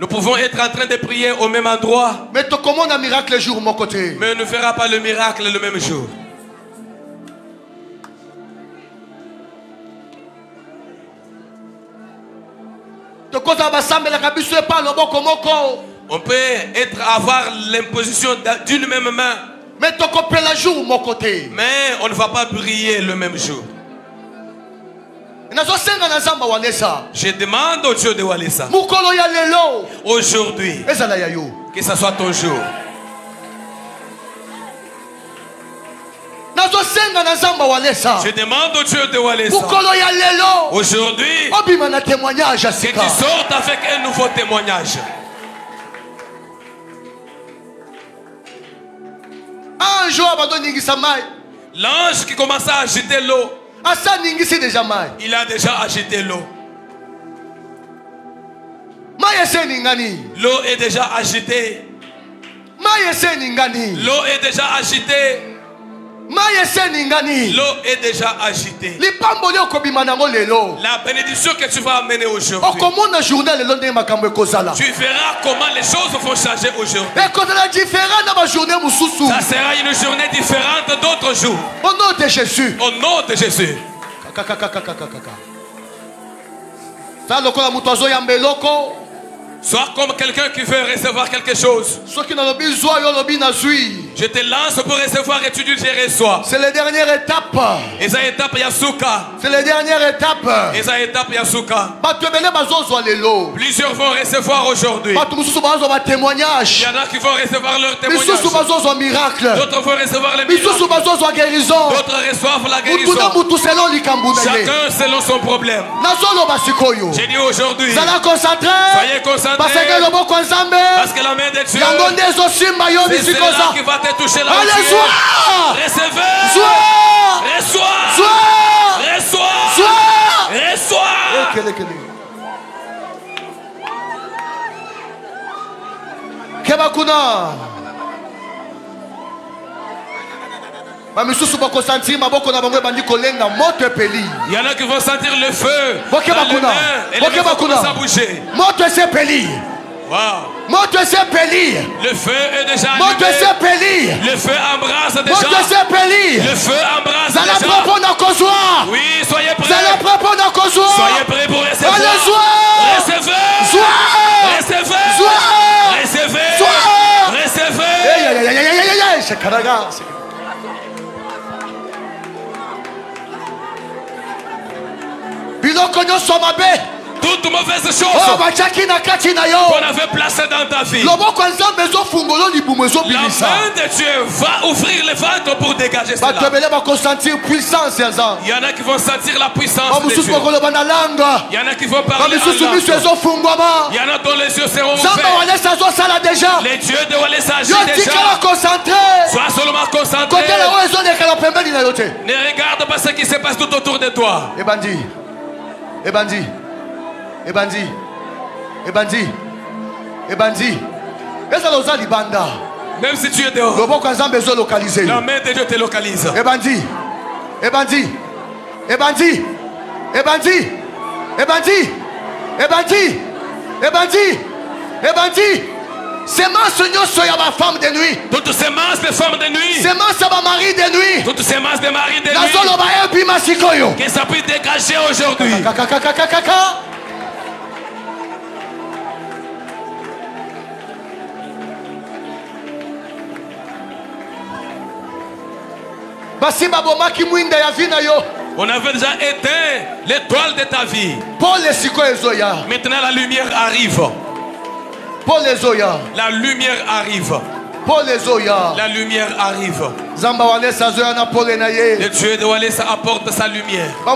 Nous pouvons être en train de prier au même endroit, mais tu commandes un miracle le jour mon côté. Mais on ne fera pas le miracle le même jour. On peut avoir l'imposition d'une même main, mais tu copies le jour mon côté. Mais on ne va pas briller le même jour. Je demande au Dieu de Walesa aujourd'hui que ce soit ton jour. Je demande au Dieu de Walesa aujourd'hui que tu sortes avec un nouveau témoignage. L'ange qui commence à agiter l'eau, il a déjà agité l'eau. L'eau est déjà agitée. L'eau est déjà agitée. L'eau est déjà agitée. La bénédiction que tu vas amener aujourd'hui, tu verras comment les choses vont changer aujourd'hui. Ça sera une journée différente d'autres jours. Au nom de Jésus. Au nom de Jésus. Sois comme quelqu'un qui veut recevoir quelque chose. Je te lance pour recevoir et tu dis je reçois. C'est la dernière étape. Et ça étape Yasuka. C'est la dernière étape. Et ça étape Yasuka. Plusieurs vont recevoir aujourd'hui. Il y en a qui vont recevoir leur témoignage. D'autres vont recevoir les miracles. D'autres reçoivent la guérison. Chacun selon son problème. J'ai dit aujourd'hui, soyez concentrés. Parce que la main de Dieu, c'est celle-là qui va te toucher là. Recevez. Reçois. Kebakuna. Il y en a qui vont sentir le feu. Et les mains commencent à bouger. Wow. Le feu est déjà allumé. Le feu embrasse déjà. Le feu embrasse déjà. Oui, soyez prêts. Soyez prêts pour recevoir. Recevez. Toute mauvaise chose qu'on avait placée dans ta vie. La main de Dieu va ouvrir le ventre pour dégager cela. Il y en a qui vont sentir la puissance de Dieu. Il y en a qui vont parler en langue. Il y en a dont les yeux seront ouverts. Les dieux de Walesa agissent déjà. Sois seulement concentré. Ne regarde pas ce qui se passe tout autour de toi. Ebandi. Même si tu es dehors, la main de Dieu te localise. Ebandi. Semence ya ma femme de nuit. Toutes semences de femmes de nuit. Semence ya mari de nuit. Toutes semences de mari de nuit. Que ça puisse dégager aujourd'hui. On avait déjà éteint l'étoile de ta vie. Maintenant la lumière arrive. La lumière arrive. La lumière arrive. Le Dieu de Walesa apporte sa lumière. Il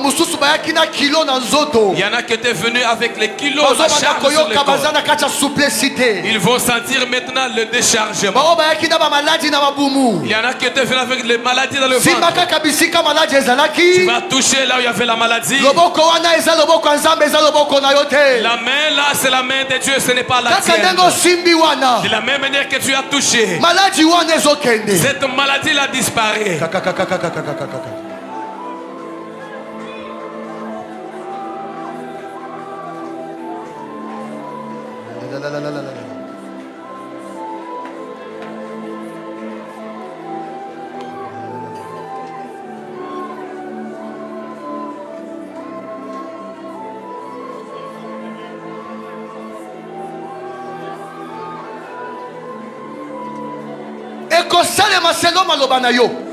y en a qui étaient venus avec les kilos de charge sur le corps. Ils vont sentir maintenant le déchargement. Il y en a qui étaient venus avec les maladies dans le ventre. Tu vas toucher là où il y avait la maladie. La main là, c'est la main de Dieu, ce n'est pas la tienne. De la même manière que tu as touché, cette maladie là disparaît.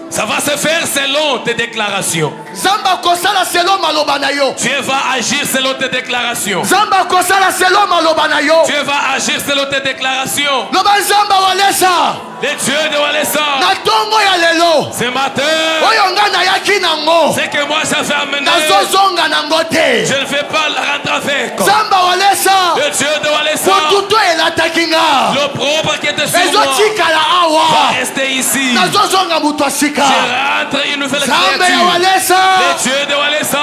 Ça va se faire selon tes déclarations. Dieu va agir selon tes déclarations. Dieu va agir selon tes déclarations. Les dieux de Walesa, ce matin, c'est que moi j'avais amené, je ne vais pas rentrer avec. Le Dieu de Walesa, le propre qui était sur moi va rester ici. Je rentre une nouvelle créature. Les dieux de Walesa,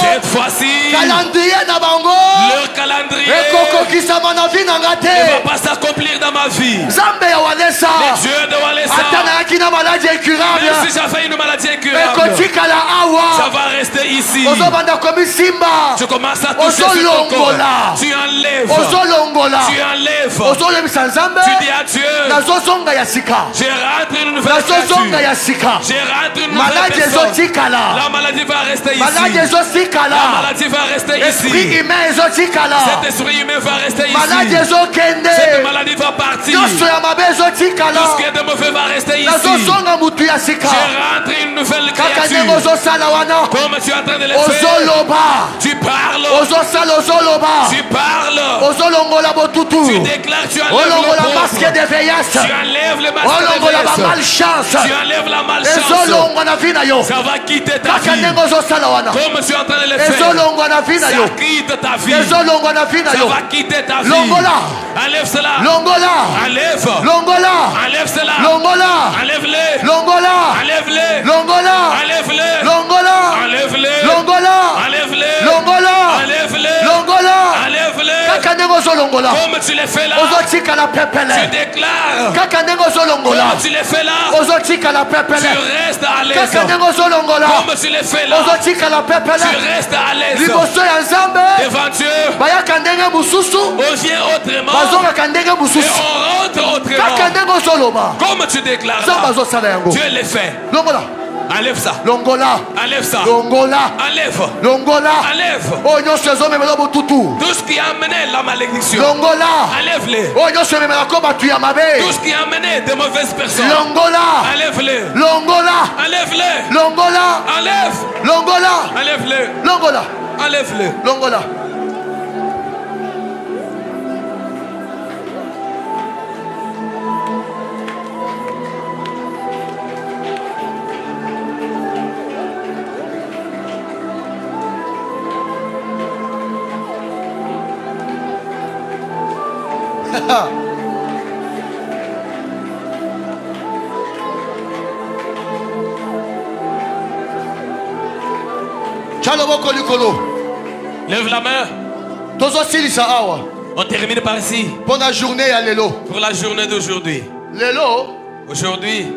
cette fois-ci, leur calendrier ne va pas s'accomplir dans ma vie. Les dieux de Walesa, même si j'avais une maladie incurable, ça va rester ici. Tu commences à toucher sur ton corps. Tu enlèves. enlèves. Tu dis à Dieu, je rentre une nouvelle créature. Je rentre une nouvelle personne. La maladie va rester ici. La maladie va rester ici. Cet esprit humain va rester ici. Cette maladie va partir. Tout ce qui est de mauvais va rester ici. Je rentre une nouvelle créature. Comme tu es en train de le faire. Tu parles. Tu parles. Tu déclares, tu enlèves le masque de vieillesse. Tu enlèves le masque de vieillesse. Tu enlèves la malchance. Ça va quitter ta vie. Comme tu es en train de le faire. Ça quitte ta vie. Ça va quitter ta vie. Enlève cela. Enlève. Enlève cela. Enlève-le. Enlève-le. Enlève-le. Enlève-le. Enlève-le. Enlève-le. Comme tu le fais là. Tu déclares. Comme tu le fais là. Tu restes à l'aise. Comme tu le fais là. Tu restes à l'aise. Devant Dieu. On vient autrement. Et on rentre autrement. Comme tu déclares là. Dieu le fait. Enlève ça. Enlève ça. Enlève. Enlève. Tout ce qui a amené la malédiction. Enlève-les. Tout ce qui a amené de mauvaises personnes. Enlève-les. Enlève-les. Enlève-les. Enlève-les. Lève la main. On termine par ici. Pour la journée d'aujourd'hui. Aujourd'hui,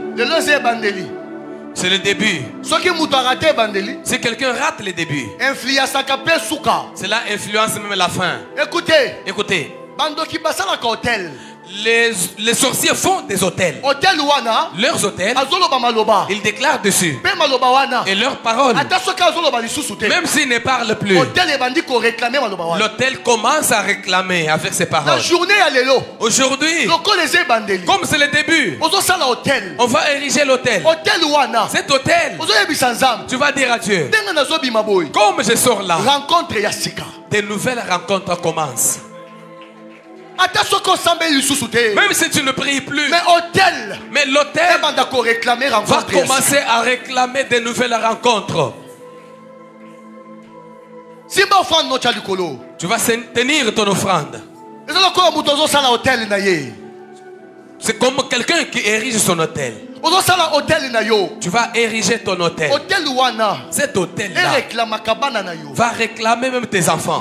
c'est le début. Si quelqu'un rate le début, cela influence même la fin. Écoutez. Les sorciers font des hôtels. Leurs hôtels, ils déclarent dessus. Et leurs paroles, même s'ils ne parlent plus, l'hôtel commence à réclamer avec ses paroles. Aujourd'hui, comme c'est le début, on va ériger l'hôtel. Cet hôtel, tu vas dire à Dieu, comme je sors là, des nouvelles rencontres commencent. Même si tu ne pries plus, mais l'autel va commencer à réclamer de nouvelles rencontres. Tu vas tenir ton offrande. C'est comme quelqu'un qui érige son hôtel. Tu vas ériger ton hôtel. Cet hôtel-là va réclamer même tes enfants.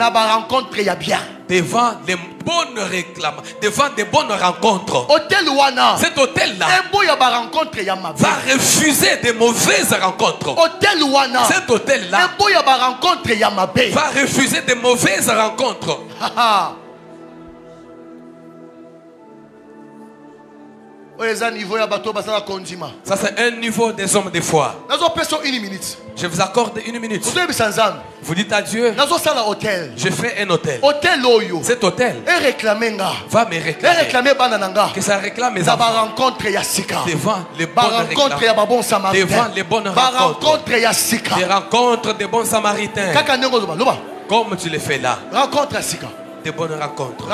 Devant des bonnes réclamations, devant des bonnes rencontres. Cet hôtel-là va refuser des mauvaises rencontres. Cet hôtel-là va refuser des mauvaises rencontres. Ça c'est un niveau des hommes des foi. Je vous accorde une minute. Vous dites à Dieu, je fais un hôtel. Cet hôtel va me réclamer. Que ça réclame mes enfants. Devant les bonnes rencontres. Devant les bonnes rencontres. Des rencontres des bons samaritains. Comme tu le fais là. Des bonnes rencontres.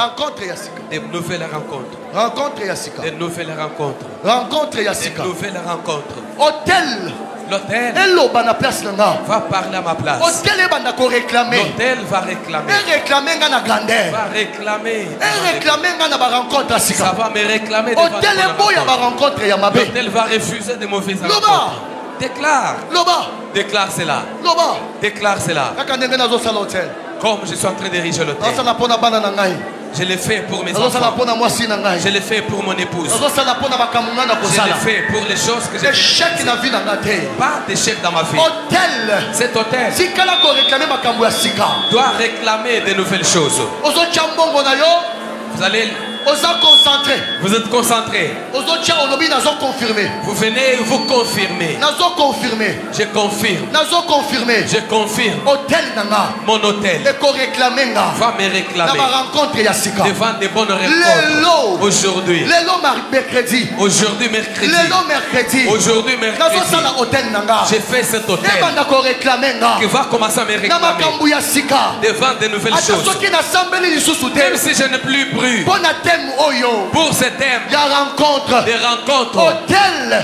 Des nouvelles rencontres. Des nouvelles rencontres. Des nouvelles rencontres. L'hôtel va parler à ma place. L'hôtel va réclamer. Ça va me réclamer. L'hôtel va refuser de mauvaises rencontres. Déclare cela. Déclare cela. Comme je suis en train d'ériger l'hôtel. Je l'ai fait pour mes enfants. Je l'ai fait pour mon épouse. Je l'ai fait pour les choses que j'ai faites. Pas d'échec dans ma vie. Cet hôtel doit réclamer de nouvelles choses. Vous allez... Vous êtes concentré. Vous venez vous confirmer. Je confirme. Je confirme. Mon hôtel Va me réclamer devant des bonnes rencontres. Aujourd'hui. Aujourd'hui mercredi. Aujourd'hui mercredi. J'ai fait cet hôtel qui va commencer à me réclamer devant de nouvelles choses. Même si je n'ai plus pris pour ce thème des rencontres,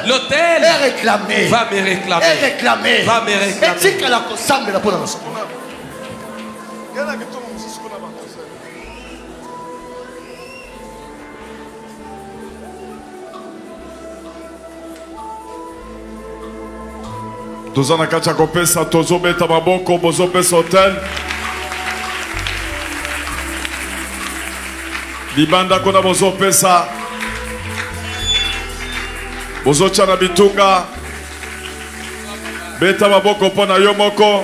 l'hôtel va me réclamer. Va me réclamer. Tozana kacha kopesa tozo beta maboko bozo pesa hotel. Libanda kona bozo pesa. Bozo chana bitunga. Beta maboko pona yomoko.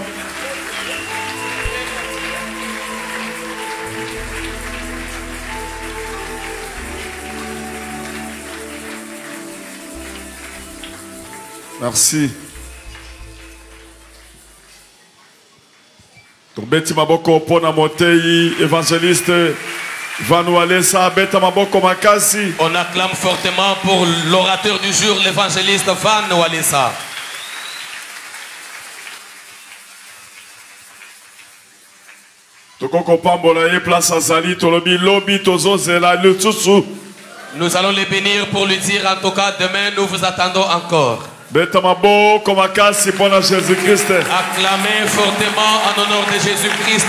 Merci. Beti maboko pona motei évangéliste Vanualesa beta maboko makasi. On acclame fortement pour l'orateur du jour, l'évangéliste Vanualesa. Toko pambola ye place azali tolobi lobi tozo zela le tsusu. Nous allons les bénir pour lui dire en tout cas demain nous vous attendons encore. Betamabo komakasi pona Jésus-Christ. Acclamez fortement en honneur de Jésus-Christ.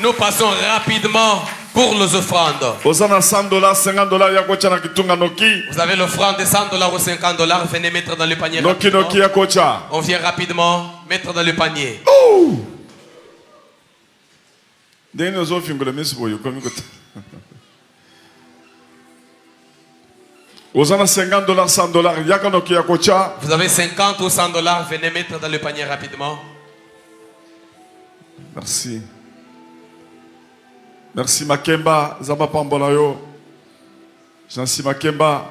Nous passons rapidement pour les offrandes. Vous avez l'offrande de $100 ou $50. Venez mettre dans le panier. On vient rapidement mettre dans le panier. Vous avez $50, $100. Vous avez $50 ou $100. Venez mettre dans le panier rapidement. Merci. Merci Makemba. Zama Pambolayo. Jansi Makemba.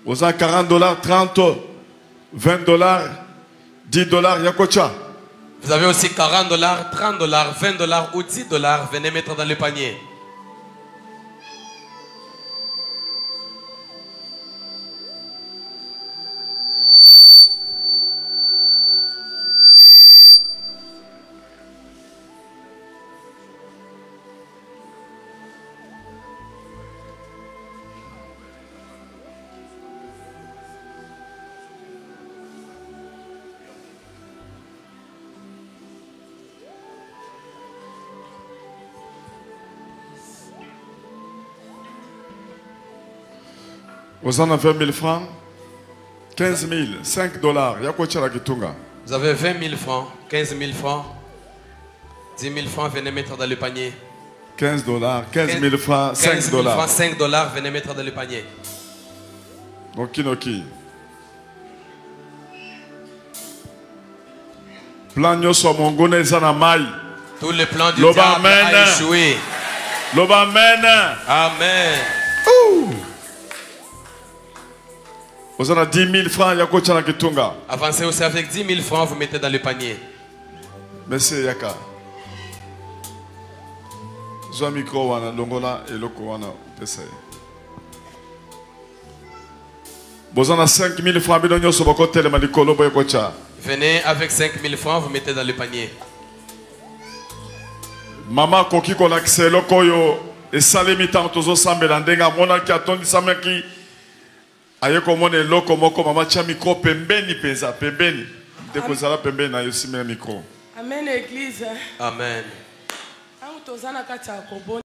Vous avez $40, $30, $20, $10. Yakocha. Vous avez aussi $40, $30, $20 ou $10. Venez mettre dans le panier. Vous en avez 20 000 francs, 15 000, $5. Vous avez 20 000 francs, 15 000 francs, 10 000 francs, venez mettre dans le panier. $15, 15 000 francs, $5. 15 000 francs, $5, venez mettre dans le panier. Okinoki. Plan nyoso mongone zanamai. Tout le plan du diable a échoué. Amen. Amen. Vous avez 10 000 francs, Yakochana Kitunga. Avancez aussi avec 10 000 francs, vous mettez dans le panier. Merci Yaka. Zoa micro wana longola et loko wana pesa. Vous avez 5 000 francs, bidonyo sobako tele malikolo boy kocha. Venez avec 5 000 francs, vous mettez dans le panier. Maman koki kolakse loko yo et salemi tantozo sambela ndenga mona ki atondi samaki. Ayeko mone loko moko mama cha micro pembeni pesa pembeni deko zala pembeni na yosimela micro. Amen église. Amen.